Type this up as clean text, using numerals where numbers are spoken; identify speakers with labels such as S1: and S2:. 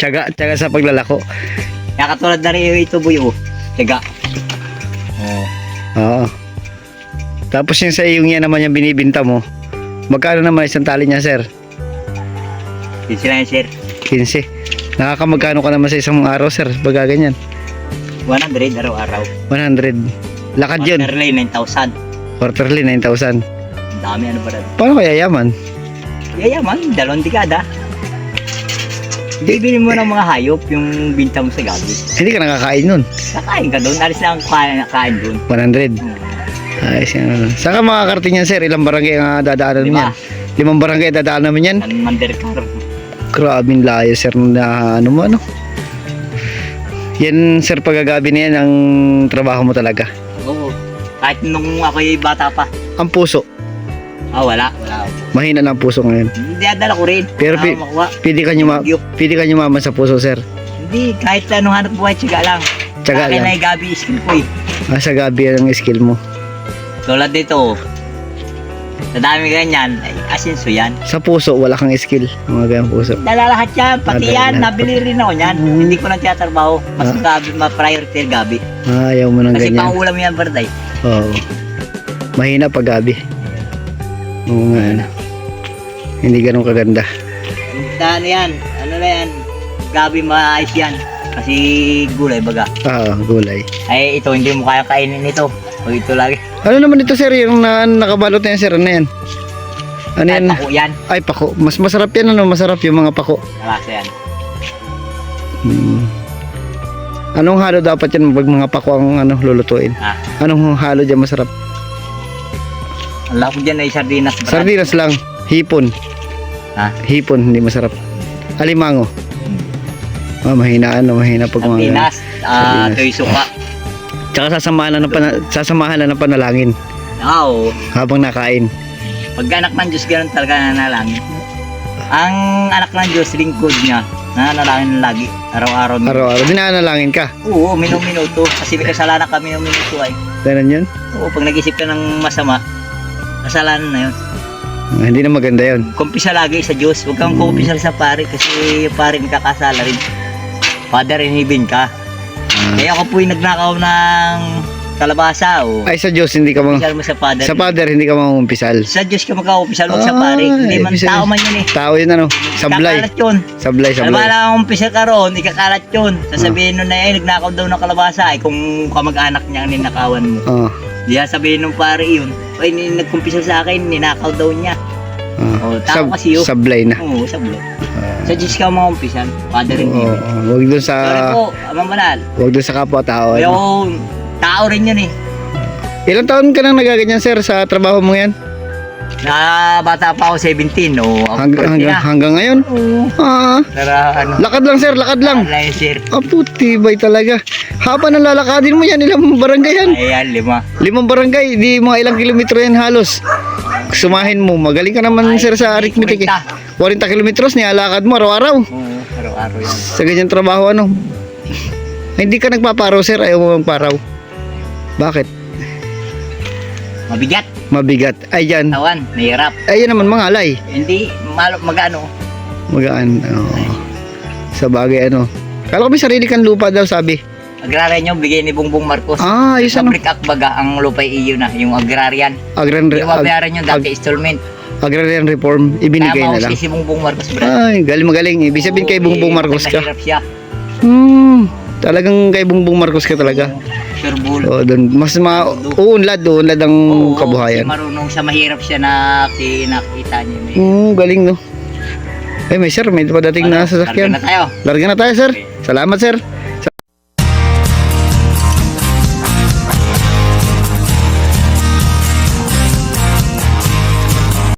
S1: Tiyaga sa paglalako.
S2: Kaya katulad na rin ito buyo. Tiyaga.
S1: Oo. Tapos yung sa iyong yan naman yung binibinta mo. Magkano naman isang tali niya, sir?
S2: Yun sila yan, sir.
S1: 15. Nakakamagkano ka naman sa isang araw, sir? Baga ganyan.
S2: 100 araw-araw.
S1: 100. Lakad yun.
S2: Quarterly, 9,000.
S1: Quarterly, 9,000.
S2: Ang dami ano ba rin.
S1: Paano kaya yaman?
S2: Yayaman, 2 dekada. Bibili mo ng mga hayop yung binta mo sa gabi.
S1: Hindi ka nakakain nun.
S2: Kakain ka doon. Alis lang kain doon.
S1: 100. Ayos yan. Saan ka makakarating yan, sir? Ilang barangay ang dadaanan mo yan? 5 barangay dadaanan naman yan?
S2: Manderkar.
S1: Grabing layo, sir, na ano mo, ano? Yan, sir, pagagabi na yan ang trabaho mo talaga.
S2: Oo. Kahit nung ako'y bata pa.
S1: Ang puso.
S2: Wala.
S1: Mahina na ang puso ngayon.
S2: Hindi adala ko rin.
S1: Pero pwede ka yumaman sa puso, sir.
S2: Hindi, kahit anong hanap buhay, tiyaga lang.
S1: Tiyaga lang.
S2: Akin ay gabi skill ko eh.
S1: Sa gabi ang skill mo.
S2: Tulad dito, sa dami ganyan, ay asinso yan.
S1: Sa puso, wala kang skill. Mga ganyan puso.
S2: Lahat yan, pati yan,
S1: Lahat.
S2: nabili rin ako yan. Hindi ko nagtatrabaho. Mas gabi, ma-priority gabi.
S1: Ayaw mo ng
S2: Kasi
S1: ganyan.
S2: pangulam yan, barday.
S1: Oo. Mahina pag gabi. Oo nga, ano. Hindi ganun kaganda.
S2: Ano yan, ano na yan, gabi maayos yan. Kasi gulay baga.
S1: Gulay.
S2: Ay ito, hindi mo kaya kainin ito. O ito lagi.
S1: Ano naman ito, sir? Yung nakabalot na yan, sir. Ano yan? Ano
S2: Ay,
S1: yan?
S2: pako yan.
S1: Ay, pako. Mas masarap yan, ano? Masarap yung mga pako.
S2: Nalasa yan.
S1: Anong halo dapat yan pag mga pako ang lulutuin? Anong halo dyan masarap?
S2: Ang lako dyan ay sardinas. Brad.
S1: Sardinas lang. Hipon. Hipon, hindi masarap. Alimango. Mahina pag mga...
S2: Sardinas. Toy suka.
S1: Tsaka sasamahan na ng panalangin.
S2: Oo.
S1: Habang nakain.
S2: Pag anak ng Diyos, ganun talaga nanalangin. Ang anak ng Diyos, lingkod niya, nanalangin lagi. Araw-araw.
S1: Araw-araw. Dinanalangin ka?
S2: Oo, minuto. Kasi may kasalanan ka, minuto ay.
S1: Ganun yun?
S2: Oo, pag nag-isip ka ng masama, kasalanan na yun.
S1: Hindi na maganda yun.
S2: Kumpisa lagi sa Diyos. Huwag kang kumpisal sa pare kasi yung pare nakakasala rin. Father, inibin ka. Kaya ako po'y nagnakaw ng kalabasa.
S1: Ay, sa Diyos hindi ka
S2: kumpisal mo sa Father.
S1: Sa Father hindi ka mangumpisal.
S2: Sa Diyos ka magkakumpisal, huwag sa pare. Hindi man tao man yun eh.
S1: Tao yun ano? Sablay.
S2: Kakalat yun.
S1: Sablay.
S2: Alam mo lang kumpisal ka ron, ikakalat yun. Sasabihin nun na nagnakaw daw ng kalabasa ay kung kamag-anak niya ang ninakawan mo. Diya sabihin nung pare yun, ay nagkumpisal sa akin, ninakaw daw niya. Tao kasi yun.
S1: Sablay na.
S2: Oo, sablay. Sa Diyos ka makumpisan, Father in heaven.
S1: Huwag doon sa...
S2: Sorry po, Amang Banal.
S1: Huwag doon sa kapwa-tao.
S2: Yung tao rin yun eh.
S1: Ilang taon ka nang nagaganyan, sir, sa trabaho mo yan?
S2: Na bata pa ako 17 o
S1: hanggang ngayon?
S2: Oo. Tara,
S1: Lakad lang, sir, lakad lang.
S2: Sir.
S1: Tibay talaga. Haba na lalakadin mo yan, ilang barangay yan?
S2: Ayan, 5.
S1: 5 barangay, di mga ilang kilometro yan halos. Sumahin mo, magaling ka naman, sir, sa arithmetic eh. 40 kilometros, nilalakad mo araw-araw.
S2: Oo, araw-araw yan.
S1: Sa ganyan trabaho, hindi ka nagpaparaw, sir, ayaw mo magparaw. Bakit?
S2: Mabigat.
S1: Mabigat. Ay, yan.
S2: Tawan, mahirap.
S1: Ay, yan naman, mangalay.
S2: Hindi, magano.
S1: Magaan. Sa bagay, Kala ko may sarili kang lupa daw, sabi.
S2: Agrarian yung bigay ni Bongbong Marcos.
S1: Ayos
S2: Sa Brick Act baga, ang lupay iyo na, yung agrarian. Yung babayaran yung dati installment.
S1: Agrarian reform, ibinigay na lang.
S2: Si Bongbong Marcos, brad.
S1: Ay, magaling. Ibig sabihin kay Bongbong Marcos ka.
S2: Nahirap siya.
S1: Talagang kay Bongbong Marcos ka talaga.
S2: Sure bull.
S1: Doon mas uunlad ang kabuhayan.
S2: Marunong siya, mahirap siya na nakita niya.
S1: Galing Ay, may sir, may padating na sasakyan.
S2: Larga na tayo.
S1: Larga na tayo, sir. Salamat, sir.